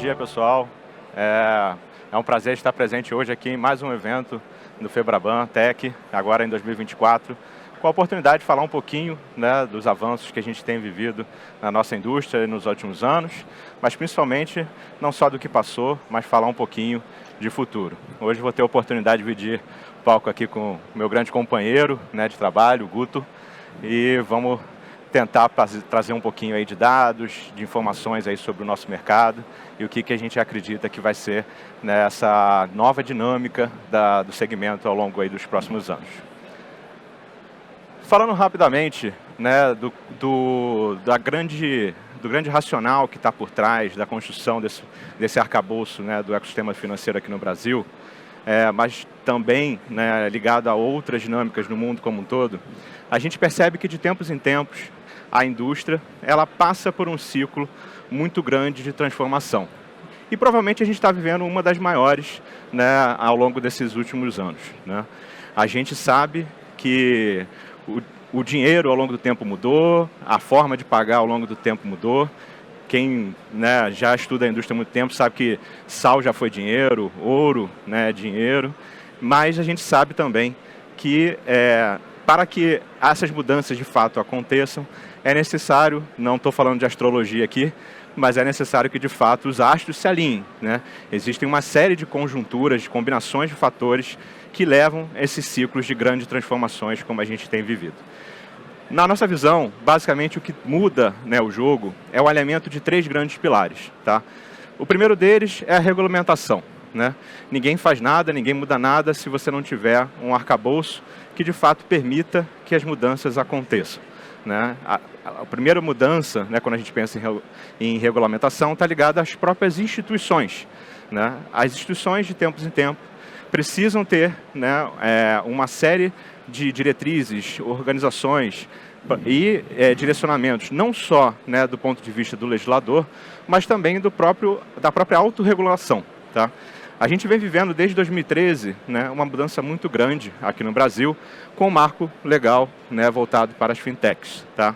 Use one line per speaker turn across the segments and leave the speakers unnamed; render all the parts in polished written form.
dia, pessoal. É um prazer estar presente hoje aqui em mais um evento do Febraban Tech, agora em 2024, com a oportunidade de falar um pouquinho, né, dos avanços que a gente tem vivido na nossa indústria nos últimos anos, mas principalmente não só do que passou, mas falar um pouquinho de futuro. Hoje vou ter a oportunidade de dividir o palco aqui com o meu grande companheiro, né, de trabalho, o Guto, e vamos tentar trazer um pouquinho aí de dados, de informações aí sobre o nosso mercado e o que a gente acredita que vai ser, né, essa nova dinâmica do segmento ao longo aí dos próximos anos. Falando rapidamente, né, do grande racional que está por trás da construção desse arcabouço, né, do ecossistema financeiro aqui no Brasil, mas também, né, ligado a outras dinâmicas no mundo como um todo, a gente percebe que de tempos em tempos a indústria ela passa por um ciclo muito grande de transformação. E provavelmente a gente está vivendo uma das maiores, né, ao longo desses últimos anos, né? A gente sabe que o dinheiro ao longo do tempo mudou, a forma de pagar ao longo do tempo mudou. Quem, né, já estuda a indústria há muito tempo sabe que sal já foi dinheiro, ouro, né, é dinheiro, mas a gente sabe também que para que essas mudanças de fato aconteçam, é necessário, não estou falando de astrologia aqui, mas é necessário que de fato os astros se alinhem, né? Existem uma série de conjunturas, de combinações de fatores que levam esses ciclos de grandes transformações como a gente tem vivido. Na nossa visão, basicamente o que muda, né, o jogo é o alinhamento de três grandes pilares, tá? O primeiro deles é a regulamentação, né? Ninguém faz nada, ninguém muda nada se você não tiver um arcabouço que de fato permita que as mudanças aconteçam, né? A primeira mudança, né, quando a gente pensa em regulamentação, está ligada às próprias instituições, né? As instituições, de tempos em tempos, precisam ter, né, uma série de diretrizes, organizações e direcionamentos, não só, né, do ponto de vista do legislador, mas também da própria autorregulação, tá? A gente vem vivendo desde 2013, né, uma mudança muito grande aqui no Brasil, com o marco legal, né, voltado para as fintechs, tá?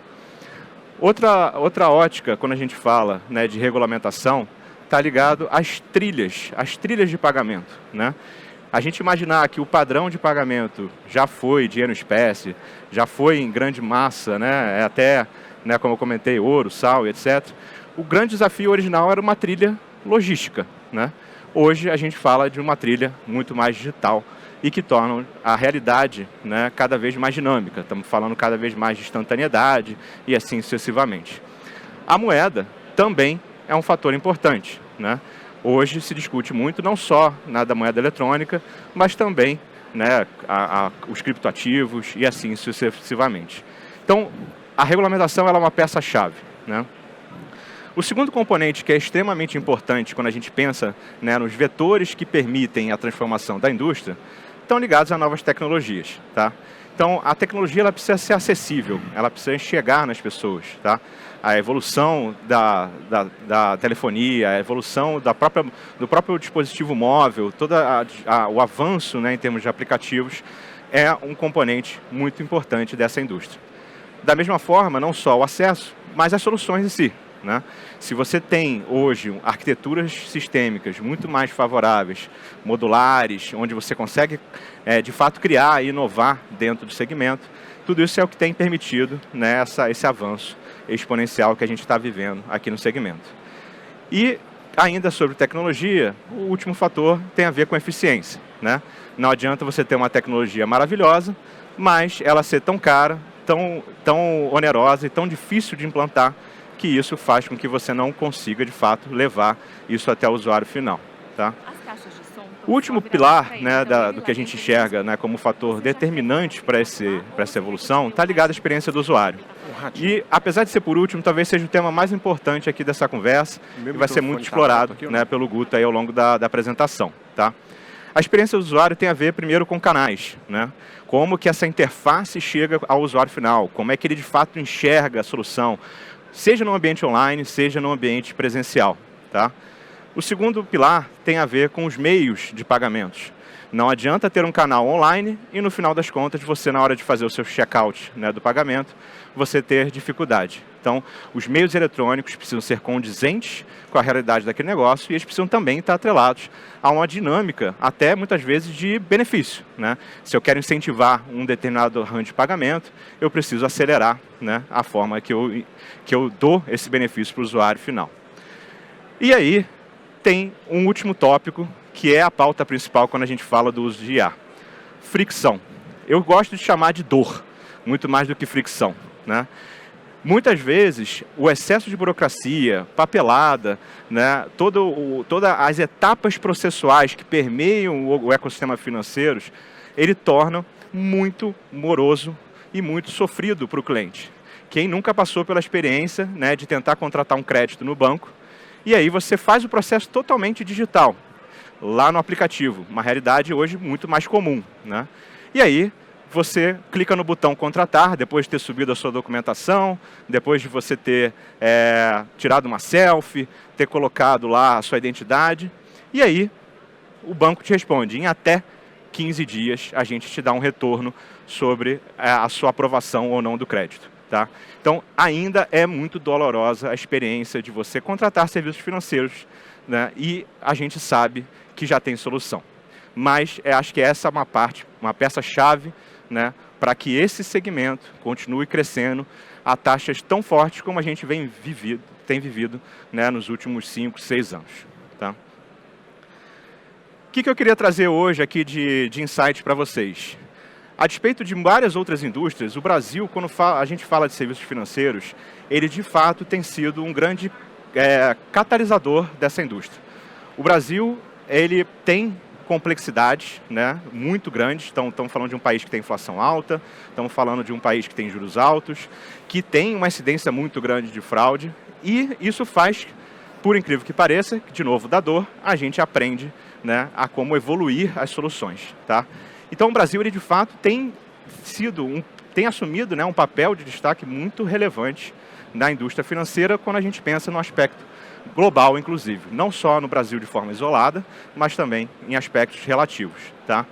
Outra ótica, quando a gente fala, né, de regulamentação, está ligado às trilhas de pagamento, né? A gente imaginar que o padrão de pagamento já foi dinheiro em espécie, já foi em grande massa, né, até, né, como eu comentei, ouro, sal, etc. O grande desafio original era uma trilha logística, né? Hoje a gente fala de uma trilha muito mais digital e que torna a realidade, né, cada vez mais dinâmica. Estamos falando cada vez mais de instantaneidade e assim sucessivamente. A moeda também é um fator importante, né? Hoje se discute muito não só da moeda eletrônica, mas também, né, os criptoativos e assim sucessivamente. Então, a regulamentação ela é uma peça-chave, né? O segundo componente que é extremamente importante quando a gente pensa, né, nos vetores que permitem a transformação da indústria, estão ligados a novas tecnologias, tá? Então, a tecnologia ela precisa ser acessível, ela precisa chegar nas pessoas, tá? A evolução da telefonia, a evolução do próprio dispositivo móvel, todo o avanço, né, em termos de aplicativos, é um componente muito importante dessa indústria. Da mesma forma, não só o acesso, mas as soluções em si, né? Se você tem hoje arquiteturas sistêmicas muito mais favoráveis, modulares, onde você consegue de fato criar e inovar dentro do segmento, tudo isso é o que tem permitido, né, esse avanço exponencial que a gente está vivendo aqui no segmento. E ainda sobre tecnologia, o último fator tem a ver com eficiência, né? Não adianta você ter uma tecnologia maravilhosa, mas ela ser tão cara, tão onerosa e tão difícil de implantar, que isso faz com que você não consiga, de fato, levar isso até o usuário final, tá? O último pilar, né, do que a gente enxerga, né, como fator determinante para essa evolução está ligado à experiência do usuário. E, apesar de ser por último, talvez seja o tema mais importante aqui dessa conversa e vai ser muito explorado, né, pelo Guto aí ao longo da apresentação, tá? A experiência do usuário tem a ver primeiro com canais, né? Como que essa interface chega ao usuário final, como é que ele de fato enxerga a solução, seja no ambiente online, seja no ambiente presencial, tá? O segundo pilar tem a ver com os meios de pagamentos. Não adianta ter um canal online e, no final das contas, você, na hora de fazer o seu checkout, né, do pagamento, você ter dificuldade. Então, os meios eletrônicos precisam ser condizentes com a realidade daquele negócio e eles precisam também estar atrelados a uma dinâmica, até muitas vezes, de benefício, né? Se eu quero incentivar um determinado ramo de pagamento, eu preciso acelerar, né, a forma que eu dou esse benefício para o usuário final. E aí, tem um último tópico, que é a pauta principal quando a gente fala do uso de IA. Fricção. Eu gosto de chamar de dor, muito mais do que fricção, né? Muitas vezes, o excesso de burocracia, papelada, né, todas as etapas processuais que permeiam o ecossistema financeiro, ele torna muito moroso e muito sofrido para o cliente. Quem nunca passou pela experiência, né, de tentar contratar um crédito no banco, e aí você faz o processo totalmente digital, lá no aplicativo, uma realidade hoje muito mais comum, né? E aí, você clica no botão contratar, depois de ter subido a sua documentação, depois de você ter tirado uma selfie, ter colocado lá a sua identidade, e aí o banco te responde, em até 15 dias a gente te dá um retorno sobre a sua aprovação ou não do crédito. Tá? Então, ainda é muito dolorosa a experiência de você contratar serviços financeiros, né, e a gente sabe que já tem solução. Mas acho que essa é uma peça-chave, né, para que esse segmento continue crescendo a taxas tão fortes como a gente tem vivido, né, nos últimos 5, 6 anos. Tá? O que eu queria trazer hoje aqui de insight para vocês? A despeito de várias outras indústrias, o Brasil, quando a gente fala de serviços financeiros, ele de fato tem sido um grande catalisador dessa indústria. O Brasil, ele tem complexidades, né, muito grandes, estamos falando de um país que tem inflação alta, estamos falando de um país que tem juros altos, que tem uma incidência muito grande de fraude, e isso faz, por incrível que pareça, que de novo da dor, a gente aprende, né, a como evoluir as soluções. Tá? Então o Brasil, ele de fato tem assumido, né, um papel de destaque muito relevante na indústria financeira quando a gente pensa no aspecto global, inclusive. Não só no Brasil de forma isolada, mas também em aspectos relativos. Tá?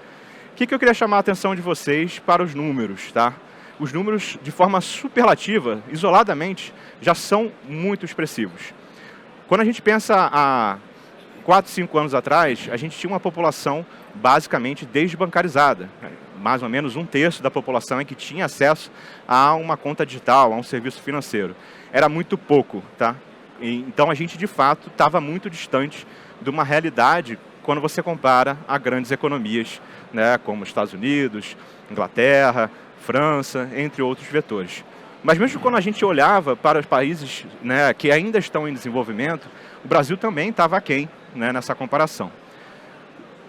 O que eu queria chamar a atenção de vocês para os números. Tá? Os números, de forma superlativa, isoladamente, já são muito expressivos. Quando a gente pensa há 4, 5 anos atrás, a gente tinha uma população basicamente desbancarizada. Mais ou menos 1/3 da população que tinha acesso a uma conta digital, a um serviço financeiro. Era muito pouco, tá? Então a gente de fato estava muito distante de uma realidade quando você compara a grandes economias, né, como Estados Unidos, Inglaterra, França, entre outros vetores. Mas mesmo quando a gente olhava para os países, né, que ainda estão em desenvolvimento, o Brasil também estava aquém, né, nessa comparação.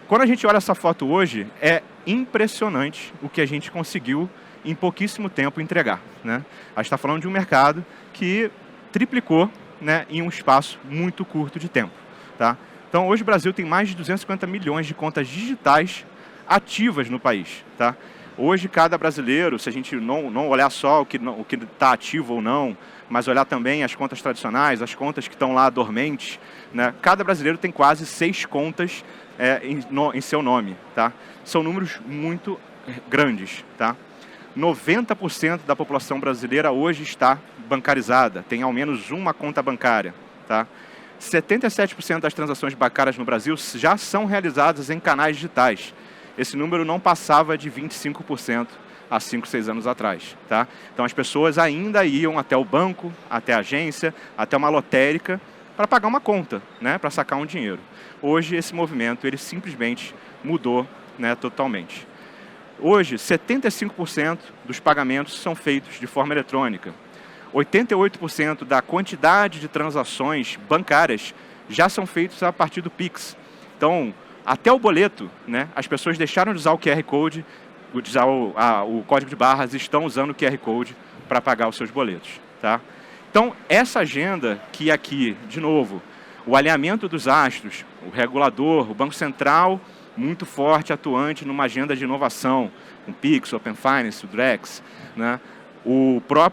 Quando a gente olha essa foto hoje, é impressionante o que a gente conseguiu em pouquíssimo tempo entregar. Né? A gente está falando de um mercado que triplicou, né, em um espaço muito curto de tempo. Tá? Então, hoje o Brasil tem mais de 250 milhões de contas digitais ativas no país. Tá? Hoje, cada brasileiro, se a gente não olhar só o que está ativo ou não, mas olhar também as contas tradicionais, as contas que estão lá dormentes, né, cada brasileiro tem quase 6 contas em seu nome. Tá? São números muito grandes. Tá? 90% da população brasileira hoje está bancarizada, tem ao menos uma conta bancária. Tá? 77% das transações bancárias no Brasil já são realizadas em canais digitais. Esse número não passava de 25% há 5, 6 anos atrás. Tá? Então as pessoas ainda iam até o banco, até a agência, até uma lotérica para pagar uma conta, né, para sacar um dinheiro. Hoje esse movimento ele simplesmente mudou, né, totalmente. Hoje 75% dos pagamentos são feitos de forma eletrônica. 88% da quantidade de transações bancárias já são feitos a partir do Pix. Então, até o boleto, né, as pessoas deixaram de usar o QR Code, de usar o código de barras, estão usando o QR Code para pagar os seus boletos. Tá? Então, essa agenda que aqui, de novo, o alinhamento dos astros, o regulador, o Banco Central, muito forte, atuante numa agenda de inovação, o Pix, o Open Finance, o Drex, né?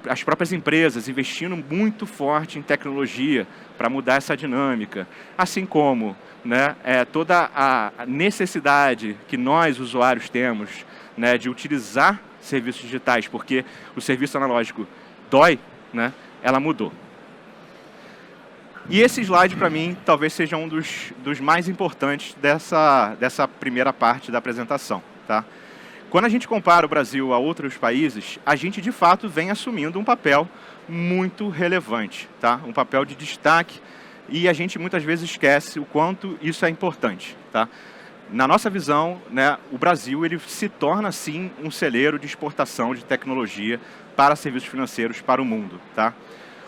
As próprias empresas investindo muito forte em tecnologia para mudar essa dinâmica, assim como, né, toda a necessidade que nós, usuários, temos, né, de utilizar serviços digitais, porque o serviço analógico dói, né, ela mudou. E esse slide, para mim, talvez seja um dos mais importantes dessa primeira parte da apresentação. Tá? Quando a gente compara o Brasil a outros países, a gente, de fato, vem assumindo um papel muito relevante, tá? Um papel de destaque, e a gente muitas vezes esquece o quanto isso é importante. Tá? Na nossa visão, né, o Brasil ele se torna, sim, um celeiro de exportação de tecnologia para serviços financeiros para o mundo. Tá?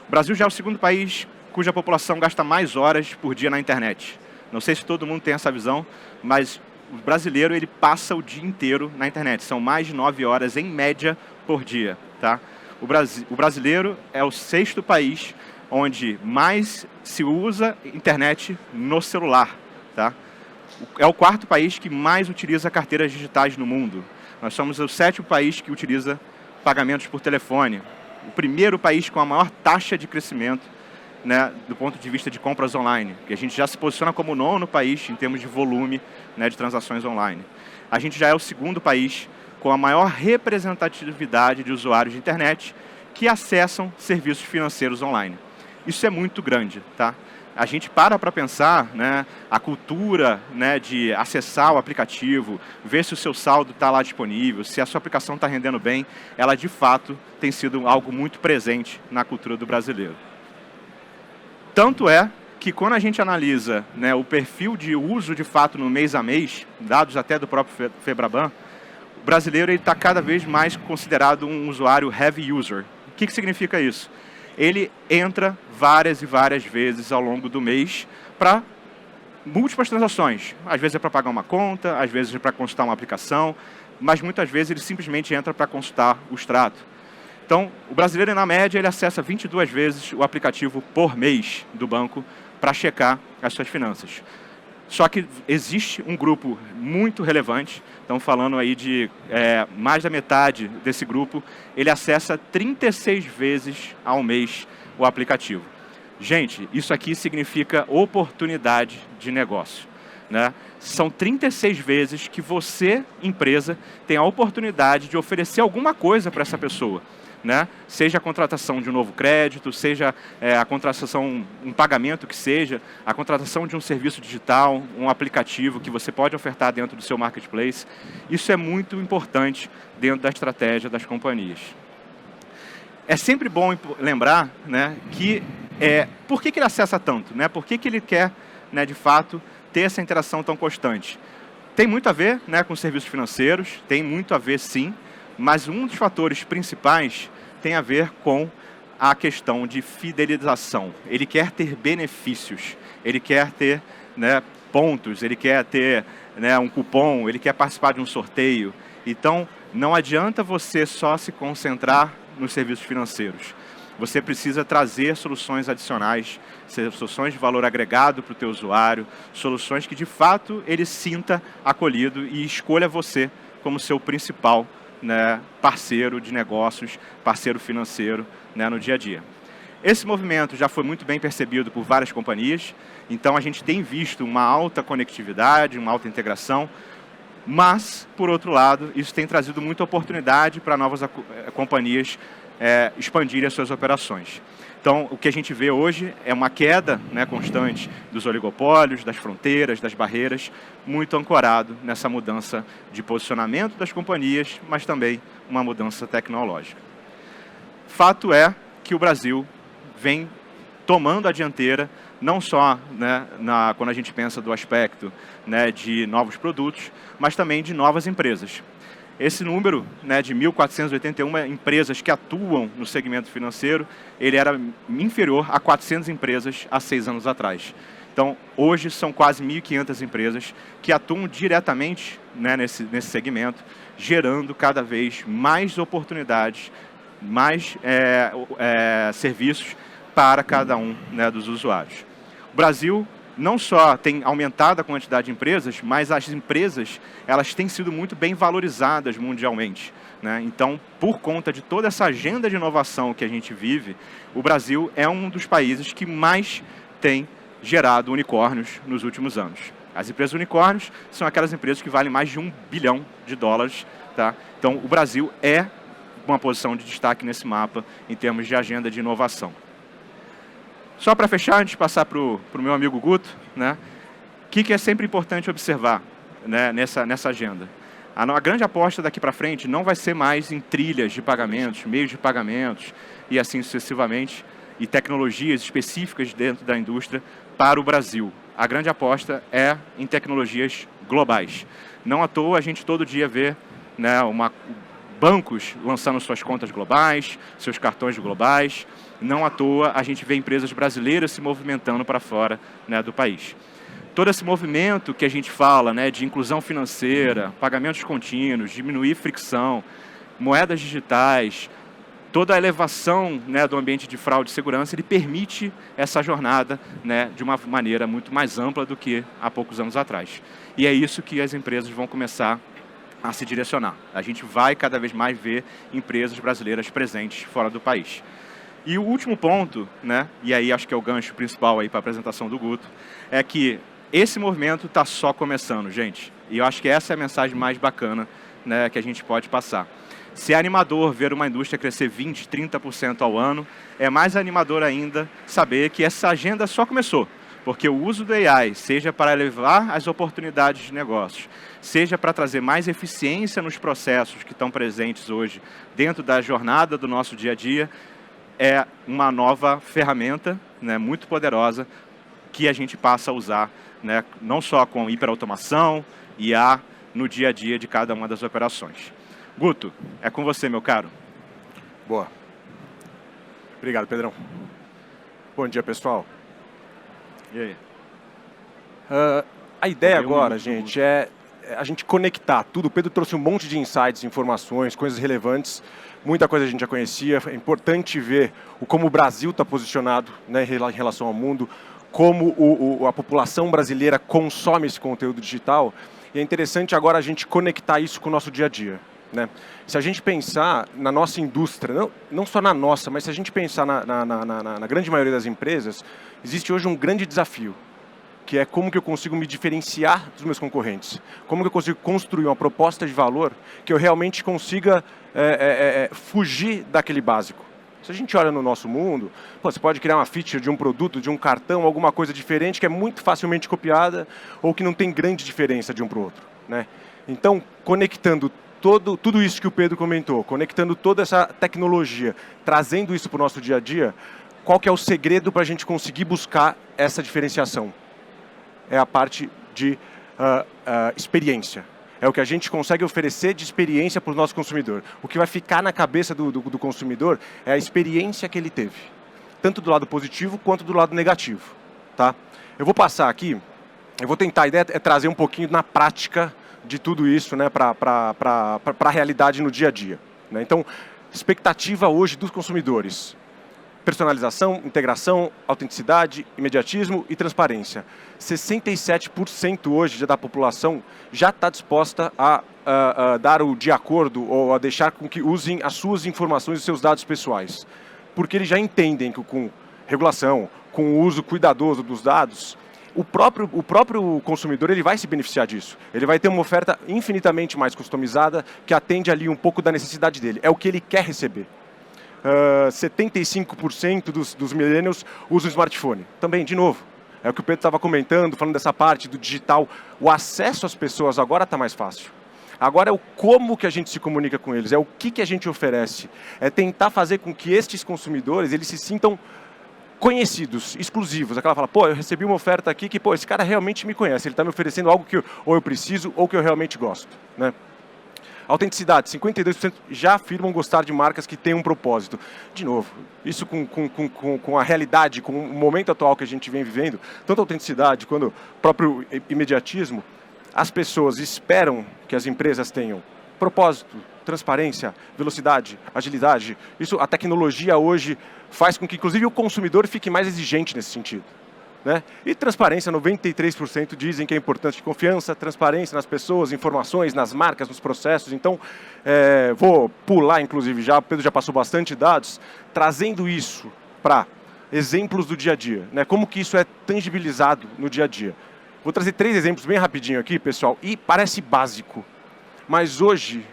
O Brasil já é o segundo país cuja população gasta mais horas por dia na internet. Não sei se todo mundo tem essa visão, mas o brasileiro ele passa o dia inteiro na internet. São mais de 9 horas, em média, por dia. Tá? O brasileiro é o 6º país onde mais se usa internet no celular. Tá? É o 4º país que mais utiliza carteiras digitais no mundo. Nós somos o 7º país que utiliza pagamentos por telefone. O 1º país com a maior taxa de crescimento, né, do ponto de vista de compras online, que a gente já se posiciona como o 9º país em termos de volume, né, de transações online. A gente já é o 2º país com a maior representatividade de usuários de internet que acessam serviços financeiros online. Isso é muito grande. Tá? A gente para pensar, né, a cultura, né, de acessar o aplicativo, ver se o seu saldo está lá disponível, se a sua aplicação está rendendo bem, ela de fato tem sido algo muito presente na cultura do brasileiro. Tanto é que quando a gente analisa, né, o perfil de uso de fato no mês a mês, dados até do próprio Febraban, o brasileiro está cada vez mais considerado um usuário heavy user. O que significa isso? Ele entra várias e várias vezes ao longo do mês para múltiplas transações. Às vezes é para pagar uma conta, às vezes é para consultar uma aplicação, mas muitas vezes ele simplesmente entra para consultar o extrato. Então, o brasileiro, na média, ele acessa 22 vezes o aplicativo por mês do banco para checar as suas finanças. Só que existe um grupo muito relevante, estamos falando aí de mais da metade desse grupo, ele acessa 36 vezes ao mês o aplicativo. Gente, isso aqui significa oportunidade de negócio. Né? São 36 vezes que você, empresa, tem a oportunidade de oferecer alguma coisa para essa pessoa. Né? Seja a contratação de um novo crédito, seja a contratação, um pagamento que seja, a contratação de um serviço digital, um aplicativo que você pode ofertar dentro do seu marketplace. Isso é muito importante dentro da estratégia das companhias. É sempre bom lembrar, né, que por que ele acessa tanto? Né? Por que ele quer, né, de fato, ter essa interação tão constante? Tem muito a ver, né, com serviços financeiros, tem muito a ver sim, mas um dos fatores principais tem a ver com a questão de fidelização. Ele quer ter benefícios, ele quer ter, né, pontos, ele quer ter, né, um cupom, ele quer participar de um sorteio. Então, não adianta você só se concentrar nos serviços financeiros. Você precisa trazer soluções adicionais, soluções de valor agregado para o teu usuário, soluções que, de fato, ele sinta acolhido e escolha você como seu principal, né, parceiro de negócios, parceiro financeiro, né, no dia a dia. Esse movimento já foi muito bem percebido por várias companhias, então a gente tem visto uma alta conectividade, uma alta integração, mas, por outro lado, isso tem trazido muita oportunidade para novas companhias expandirem as suas operações. Então, o que a gente vê hoje é uma queda, né, constante dos oligopólios, das fronteiras, das barreiras, muito ancorado nessa mudança de posicionamento das companhias, mas também uma mudança tecnológica. Fato é que o Brasil vem tomando a dianteira, não só, né, quando a gente pensa do aspecto, né, de novos produtos, mas também de novas empresas. Esse número, né, de 1.481 empresas que atuam no segmento financeiro, ele era inferior a 400 empresas há 6 anos atrás. Então, hoje são quase 1.500 empresas que atuam diretamente, né, nesse segmento, gerando cada vez mais oportunidades, mais serviços para cada um, né, dos usuários. O Brasil não só tem aumentado a quantidade de empresas, mas as empresas elas têm sido muito bem valorizadas mundialmente, né? Então, por conta de toda essa agenda de inovação que a gente vive, o Brasil é um dos países que mais tem gerado unicórnios nos últimos anos. As empresas unicórnios são aquelas empresas que valem mais de $1 bilhão, tá? Então, o Brasil é uma posição de destaque nesse mapa em termos de agenda de inovação. Só para fechar, antes de passar para o meu amigo Guto, né, o que é sempre importante observar, né, nessa agenda? A grande aposta daqui para frente não vai ser mais em trilhas de pagamentos, meios de pagamentos e assim sucessivamente, e tecnologias específicas dentro da indústria para o Brasil. A grande aposta é em tecnologias globais. Não à toa a gente todo dia vê, né, bancos lançando suas contas globais, seus cartões globais. Não à toa a gente vê empresas brasileiras se movimentando para fora, né, do país. Todo esse movimento que a gente fala, né, de inclusão financeira, pagamentos contínuos, diminuir fricção, moedas digitais, toda a elevação, né, do ambiente de fraude e segurança, ele permite essa jornada, né, de uma maneira muito mais ampla do que há poucos anos atrás. E é isso que as empresas vão começar a se direcionar. A gente vai cada vez mais ver empresas brasileiras presentes fora do país. E o último ponto, né, e aí acho que é o gancho principal aí para a apresentação do Guto, é que esse movimento está só começando, gente. E eu acho que essa é a mensagem mais bacana, né, que a gente pode passar. Se é animador ver uma indústria crescer 20%, 30% ao ano, é mais animador ainda saber que essa agenda só começou. Porque o uso do AI, seja para elevar as oportunidades de negócios, seja para trazer mais eficiência nos processos que estão presentes hoje dentro da jornada do nosso dia a dia, é uma nova ferramenta, né, muito poderosa que a gente passa a usar, né, não só com hiperautomação, IA, no dia a dia de cada uma das operações. Guto, é com você, meu caro.
Boa. Obrigado, Pedrão. Bom dia, pessoal.
E aí?
A ideia agora, gente, é a gente conectar tudo. O Pedro trouxe um monte de insights, informações, coisas relevantes. Muita coisa a gente já conhecia. É importante ver como o Brasil está posicionado, né, em relação ao mundo, como a população brasileira consome esse conteúdo digital. E é interessante agora a gente conectar isso com o nosso dia a dia, né? Se a gente pensar na nossa indústria, não só na nossa, mas se a gente pensar na grande maioria das empresas, existe hoje um grande desafio, que é como que eu consigo me diferenciar dos meus concorrentes. Como que eu consigo construir uma proposta de valor que eu realmente consiga fugir daquele básico. Se a gente olha no nosso mundo, você pode criar uma feature de um produto, de um cartão, alguma coisa diferente que é muito facilmente copiada ou que não tem grande diferença de um para o outro, né? Então, conectando tudo isso que o Pedro comentou, conectando toda essa tecnologia, trazendo isso para o nosso dia a dia, qual que é o segredo para a gente conseguir buscar essa diferenciação? É a parte de experiência. É o que a gente consegue oferecer de experiência para o nosso consumidor. O que vai ficar na cabeça do consumidor é a experiência que ele teve, tanto do lado positivo quanto do lado negativo, tá? Eu vou passar aqui, eu vou tentar, a ideia é trazer um pouquinho na prática de tudo isso, né, para a realidade no dia a dia, né? Então, expectativa hoje dos consumidores: personalização, integração, autenticidade, imediatismo e transparência. 67% hoje da população já está disposta a dar o de acordo ou a deixar com que usem as suas informações e seus dados pessoais. Porque eles já entendem que com regulação, com o uso cuidadoso dos dados, o próprio consumidor ele vai se beneficiar disso. Ele vai ter uma oferta infinitamente mais customizada que atende ali um pouco da necessidade dele. É o que ele quer receber. 75% dos millennials usam smartphone. Também, de novo, é o que o Pedro estava comentando, falando dessa parte do digital. O acesso às pessoas agora está mais fácil. Agora é o como que a gente se comunica com eles, é o que a gente oferece. É tentar fazer com que estes consumidores eles se sintam conhecidos, exclusivos. Aquela fala, pô, eu recebi uma oferta aqui que, pô, esse cara realmente me conhece. Ele está me oferecendo algo que ou eu preciso ou que eu realmente gosto, né? Autenticidade, 52% já afirmam gostar de marcas que têm um propósito. De novo, isso com a realidade, com o momento atual que a gente vem vivendo, tanto a autenticidade quanto o próprio imediatismo, as pessoas esperam que as empresas tenham propósito, transparência, velocidade, agilidade. Isso, a tecnologia hoje faz com que, inclusive, o consumidor fique mais exigente nesse sentido. né? E transparência, 93% dizem que é importante. Confiança, transparência nas pessoas, informações, nas marcas, nos processos. Então, vou pular, inclusive, o Pedro já passou bastante dados, trazendo isso para exemplos do dia a dia, né? Como que isso é tangibilizado no dia a dia. Vou trazer 3 exemplos bem rapidinho aqui, pessoal, e parece básico, mas hoje,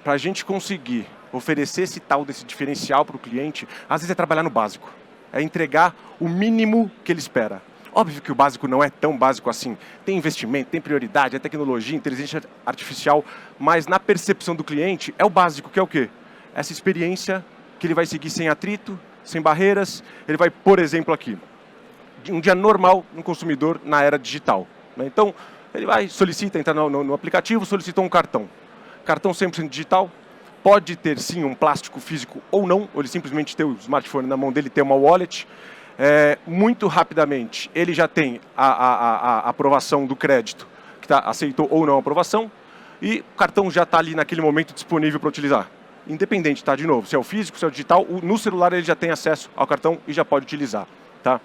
para a gente conseguir oferecer desse diferencial para o cliente, às vezes é trabalhar no básico, é entregar o mínimo que ele espera. Óbvio que o básico não é tão básico assim. Tem investimento, tem prioridade, é tecnologia, inteligência artificial, mas na percepção do cliente é o básico, que é o quê? Essa experiência que ele vai seguir sem atrito, sem barreiras. Ele vai, por exemplo, aqui, um dia normal no consumidor na era digital, né? Então, ele vai, solicita, entra no aplicativo, solicita um cartão. Cartão 100% digital, pode ter sim um plástico físico ou não, ou ele simplesmente ter o smartphone na mão dele, ter uma wallet. Muito rapidamente, ele já tem a aprovação do crédito, que aceitou ou não a aprovação, e o cartão já está ali naquele momento disponível para utilizar. Independente, tá? De novo, se é o físico, se é o digital, no celular ele já tem acesso ao cartão e já pode utilizar, tá?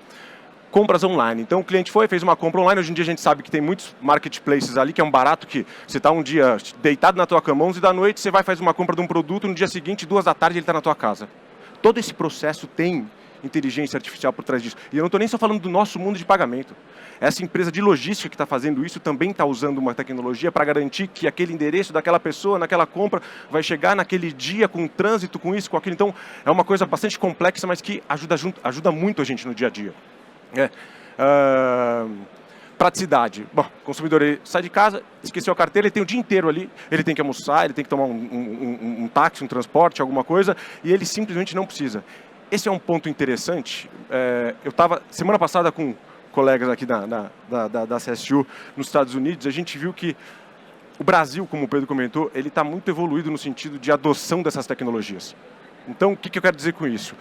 Compras online. Então o cliente fez uma compra online. Hoje em dia a gente sabe que tem muitos marketplaces ali, que é um barato que você está um dia deitado na tua cama, 11 da noite, você vai fazer uma compra de um produto, no dia seguinte, 2 da tarde, ele está na tua casa. Todo esse processo tem inteligência artificial por trás disso. E eu não estou nem só falando do nosso mundo de pagamento. Essa empresa de logística que está fazendo isso também está usando uma tecnologia para garantir que aquele endereço daquela pessoa, naquela compra, vai chegar naquele dia com trânsito, com isso, com aquilo. Então, é uma coisa bastante complexa, mas que ajuda muito a gente no dia a dia. Praticidade. Bom, o consumidor ele sai de casa, esqueceu a carteira, ele tem o dia inteiro ali, ele tem que almoçar, ele tem que tomar um táxi, um transporte, alguma coisa, e ele simplesmente não precisa. Esse é um ponto interessante. Eu estava, semana passada, com colegas aqui da CSU nos Estados Unidos, a gente viu que o Brasil, como o Pedro comentou, ele está muito evoluído no sentido de adoção dessas tecnologias. Então, o que eu quero dizer com isso?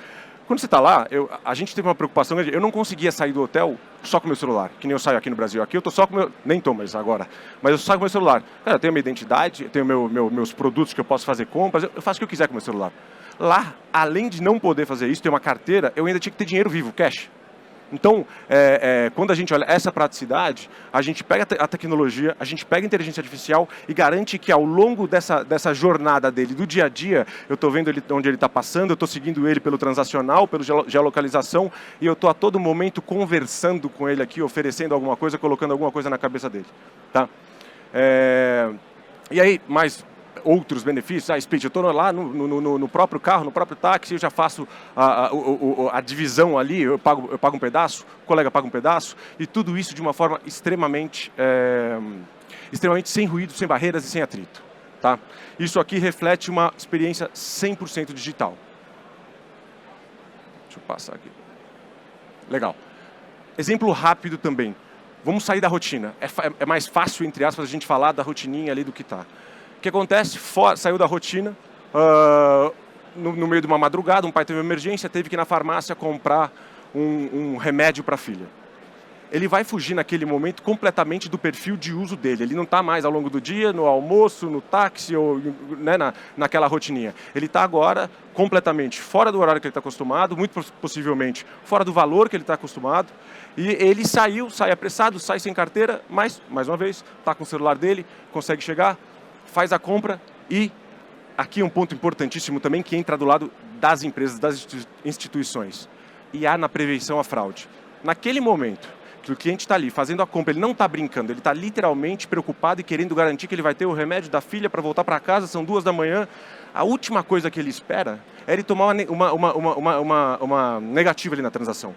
Quando você está lá, a gente teve uma preocupação grande. Eu não conseguia sair do hotel só com o meu celular, que nem eu saio aqui no Brasil. Aqui eu estou só com o meu... Nem estou mais agora. Mas eu saio com o meu celular. Cara, eu tenho minha identidade, eu tenho meus produtos que eu posso fazer compras, eu faço o que eu quiser com o meu celular. Lá, além de não poder fazer isso, ter uma carteira, eu ainda tinha que ter dinheiro vivo, cash. Então, quando a gente olha essa praticidade, a gente pega a tecnologia, a gente pega a inteligência artificial e garante que ao longo dessa jornada dele, do dia a dia, eu estou vendo onde ele está passando, eu estou seguindo ele pelo transacional, pelo geolocalização, e eu estou a todo momento conversando com ele aqui, oferecendo alguma coisa, colocando alguma coisa na cabeça dele. Tá? E aí, mais outros benefícios, Speed, eu estou lá no próprio carro, no próprio táxi, eu já faço a divisão ali, eu pago um pedaço, o colega paga um pedaço, e tudo isso de uma forma extremamente sem ruído, sem barreiras e sem atrito. Tá? Isso aqui reflete uma experiência 100% digital. Deixa eu passar aqui. Legal. Exemplo rápido também. Vamos sair da rotina. É mais fácil, entre aspas, a gente falar da rotininha ali do que está. O que acontece? Saiu da rotina, no meio de uma madrugada, um pai teve uma emergência, teve que ir na farmácia comprar um remédio para a filha. Ele vai fugir naquele momento completamente do perfil de uso dele. Ele não está mais ao longo do dia, no almoço, no táxi, ou né, naquela rotininha. Ele está agora completamente fora do horário que ele está acostumado, muito possivelmente fora do valor que ele está acostumado. E ele sai apressado, sai sem carteira, mas, mais uma vez, está com o celular dele, consegue chegar, faz a compra e aqui um ponto importantíssimo também que entra do lado das empresas, das instituições. E há na prevenção à fraude. Naquele momento que o cliente está ali fazendo a compra, ele não está brincando, ele está literalmente preocupado e querendo garantir que ele vai ter o remédio da filha para voltar para casa, são 2 da manhã. A última coisa que ele espera é ele tomar uma negativa ali na transação.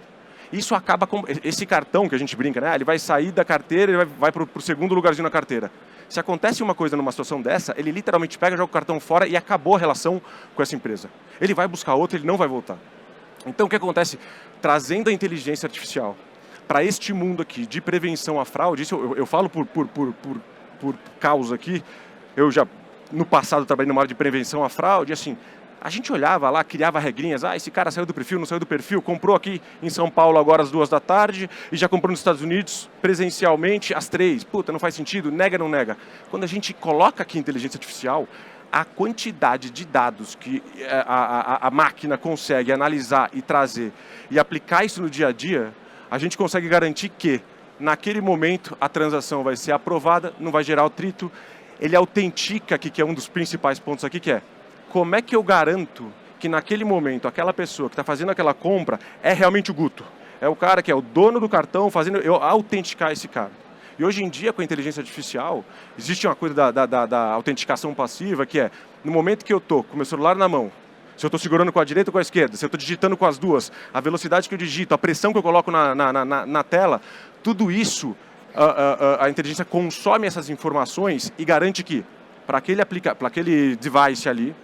Isso acaba com esse cartão que a gente brinca, né? Ele vai sair da carteira, ele vai para o segundo lugarzinho na carteira. Se acontece uma coisa numa situação dessa, ele literalmente pega, joga o cartão fora e acabou a relação com essa empresa. Ele vai buscar outra, ele não vai voltar. Então o que acontece? Trazendo a inteligência artificial para este mundo aqui de prevenção à fraude, isso eu falo por causa aqui, eu já no passado trabalhei numa área de prevenção à fraude, assim, a gente olhava lá, criava regrinhas, esse cara saiu do perfil, não saiu do perfil, comprou aqui em São Paulo agora às 2 da tarde e já comprou nos Estados Unidos presencialmente às 3. Puta, não faz sentido, nega ou não nega. Quando a gente coloca aqui inteligência artificial, a quantidade de dados que a máquina consegue analisar e trazer e aplicar isso no dia a dia, a gente consegue garantir que, naquele momento, a transação vai ser aprovada, não vai gerar atrito. Ele autentica aqui, que é um dos principais pontos aqui, que é como é que eu garanto que naquele momento, aquela pessoa que está fazendo aquela compra é realmente o Guto. É o cara que é o dono do cartão, fazendo eu autenticar esse cara. E hoje em dia, com a inteligência artificial, existe uma coisa da autenticação passiva, que é, no momento que eu estou com o meu celular na mão, se eu estou segurando com a direita ou com a esquerda, se eu estou digitando com as duas, a velocidade que eu digito, a pressão que eu coloco na tela, tudo isso, a inteligência consome essas informações e garante que, para aquele device ali,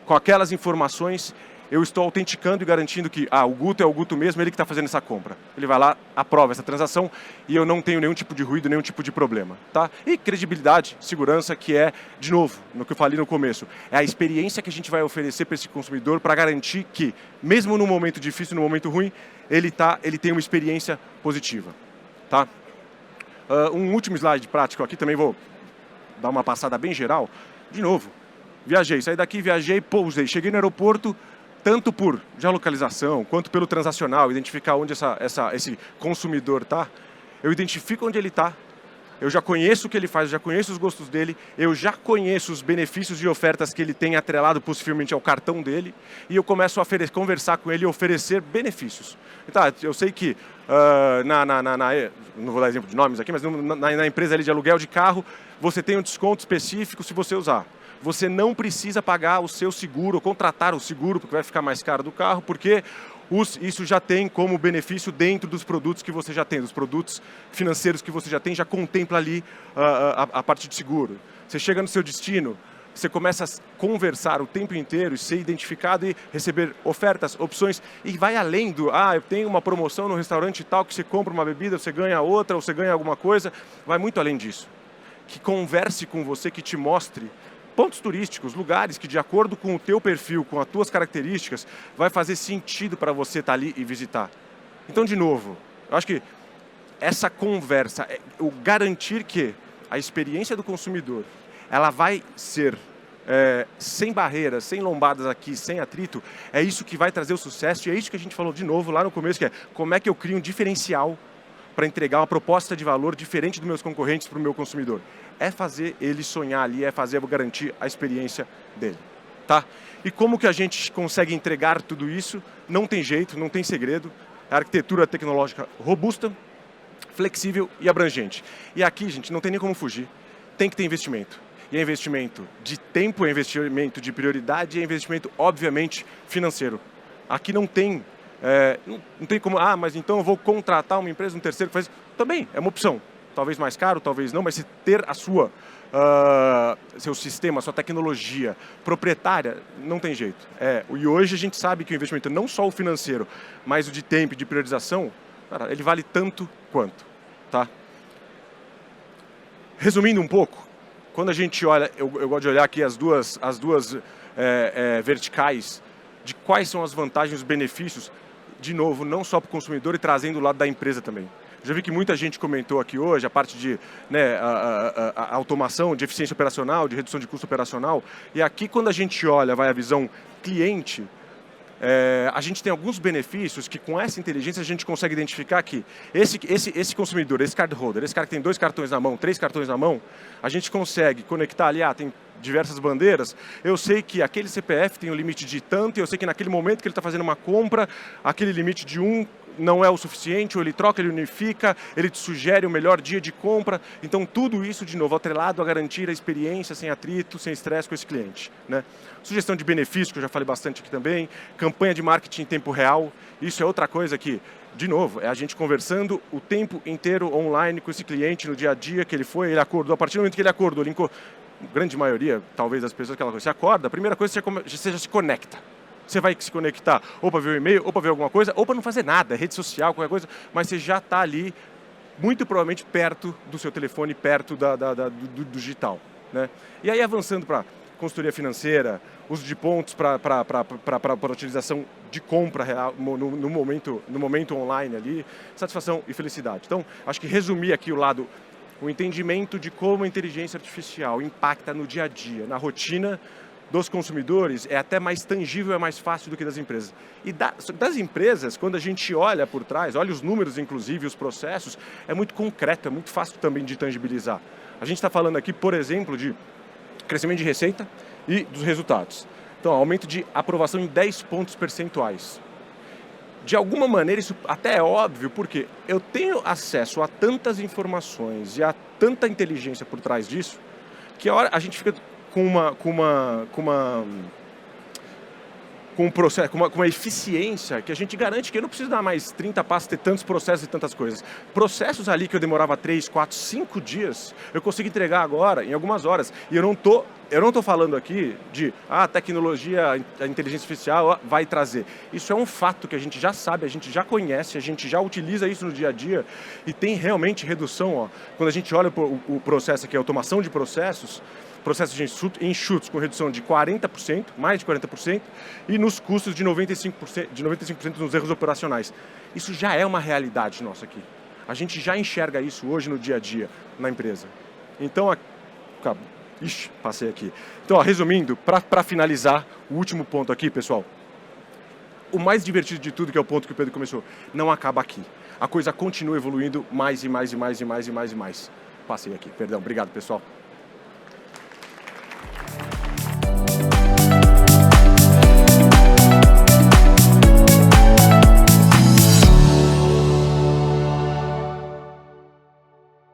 com aquelas informações, eu estou autenticando e garantindo que o Guto é o Guto mesmo, ele que está fazendo essa compra. Ele vai lá, aprova essa transação e eu não tenho nenhum tipo de ruído, nenhum tipo de problema. Tá? E credibilidade, segurança, que é, de novo, no que eu falei no começo, é a experiência que a gente vai oferecer para esse consumidor para garantir que, mesmo no momento difícil, no momento ruim, ele tem uma experiência positiva. Tá? Um último slide prático aqui, também vou dar uma passada bem geral. De novo, saí daqui, viajei, pousei, cheguei no aeroporto, tanto por geolocalização, quanto pelo transacional, identificar onde esse consumidor está, eu identifico onde ele está, eu já conheço o que ele faz, eu já conheço os gostos dele, eu já conheço os benefícios e ofertas que ele tem atrelado possivelmente ao cartão dele, e eu começo a conversar com ele e oferecer benefícios. Tá, eu sei que, não vou dar exemplo de nomes aqui, mas na empresa ali de aluguel de carro, você tem um desconto específico se você usar. Você não precisa pagar o seu seguro, ou contratar o seguro, porque vai ficar mais caro do carro, porque isso já tem como benefício dentro dos produtos que você já tem, dos produtos financeiros que você já tem, já contempla ali a parte de seguro. Você chega no seu destino, você começa a conversar o tempo inteiro, ser identificado e receber ofertas, opções, e vai além do, eu tenho uma promoção no restaurante tal, que você compra uma bebida, você ganha outra, ou você ganha alguma coisa, vai muito além disso. Que converse com você, que te mostre pontos turísticos, lugares que, de acordo com o teu perfil, com as tuas características, vai fazer sentido para você estar ali e visitar. Então, de novo, eu acho que essa conversa, o garantir que a experiência do consumidor, ela vai ser sem barreiras, sem lombadas aqui, sem atrito, é isso que vai trazer o sucesso, e é isso que a gente falou de novo lá no começo, que é como é que eu crio um diferencial para entregar uma proposta de valor diferente dos meus concorrentes para o meu consumidor. É fazer ele sonhar ali, é fazer eu garantir a experiência dele. Tá? E como que a gente consegue entregar tudo isso? Não tem jeito, não tem segredo. A arquitetura tecnológica robusta, flexível e abrangente. E aqui, gente, não tem nem como fugir. Tem que ter investimento. E é investimento de tempo, é investimento de prioridade, é investimento, obviamente, financeiro. Aqui não tem... não tem como, mas então eu vou contratar uma empresa, um terceiro que faz... Também é uma opção. Talvez mais caro, talvez não, mas se ter a seu sistema, a sua tecnologia proprietária, não tem jeito. E hoje a gente sabe que o investimento, não só o financeiro, mas o de tempo e de priorização, cara, ele vale tanto quanto. Tá? Resumindo um pouco, quando a gente olha, eu gosto de olhar aqui as duas verticais, de quais são as vantagens e os benefícios, de novo, não só para o consumidor e trazendo o lado da empresa também. Já vi que muita gente comentou aqui hoje a parte de a automação, de eficiência operacional, de redução de custo operacional. E aqui, quando a gente olha, vai a visão cliente, a gente tem alguns benefícios que, com essa inteligência, a gente consegue identificar que esse consumidor, esse cardholder, esse cara que tem 2 cartões na mão, 3 cartões na mão, a gente consegue conectar ali, tem diversas bandeiras, eu sei que aquele CPF tem um limite de tanto, e eu sei que naquele momento que ele está fazendo uma compra, aquele limite de 1 não é o suficiente, ou ele troca, ele unifica, ele te sugere o melhor dia de compra. Então, tudo isso, de novo, atrelado a garantir a experiência sem atrito, sem estresse com esse cliente. Né? Sugestão de benefício, que eu já falei bastante aqui também, campanha de marketing em tempo real, isso é outra coisa que, de novo, é a gente conversando o tempo inteiro online com esse cliente no dia a dia que ele foi, ele acordou, a partir do momento que ele acordou, grande maioria, talvez, das pessoas, aquela coisa, você acorda, a primeira coisa você já se conecta. Você vai se conectar ou para ver o e-mail, ou para ver alguma coisa, ou para não fazer nada, rede social, qualquer coisa, mas você já está ali, muito provavelmente, perto do seu telefone, perto do digital. Né? E aí, avançando para consultoria financeira, uso de pontos para utilização de compra real, no momento online ali, satisfação e felicidade. Então, acho que resumir aqui o entendimento de como a inteligência artificial impacta no dia a dia, na rotina dos consumidores é até mais tangível, é mais fácil do que das empresas. E das empresas, quando a gente olha por trás, olha os números, inclusive, os processos, é muito concreto, é muito fácil também de tangibilizar. A gente está falando aqui, por exemplo, de crescimento de receita e dos resultados. Então, aumento de aprovação em 10 pontos percentuais. De alguma maneira, isso até é óbvio, porque eu tenho acesso a tantas informações e a tanta inteligência por trás disso, que a gente fica com uma eficiência que a gente garante que eu não preciso dar mais 30 passos, ter tantos processos e tantas coisas. Processos ali que eu demorava 3, 4, 5 dias, eu consigo entregar agora em algumas horas. E eu não tô falando aqui de a tecnologia, a inteligência artificial vai trazer. Isso é um fato que a gente já sabe, a gente já conhece, a gente já utiliza isso no dia a dia e tem realmente redução. Ó, quando a gente olha o processo aqui, a automação de processos enxutos com redução de 40%, mais de 40%, e nos custos de 95% nos erros operacionais. Isso já é uma realidade nossa aqui. A gente já enxerga isso hoje no dia a dia na empresa. Então, passei aqui. Então, resumindo, para finalizar, o último ponto aqui, pessoal. O mais divertido de tudo, que é o ponto que o Pedro começou, não acaba aqui. A coisa continua evoluindo mais e mais e mais e mais e mais e mais. Passei aqui, perdão. Obrigado, pessoal.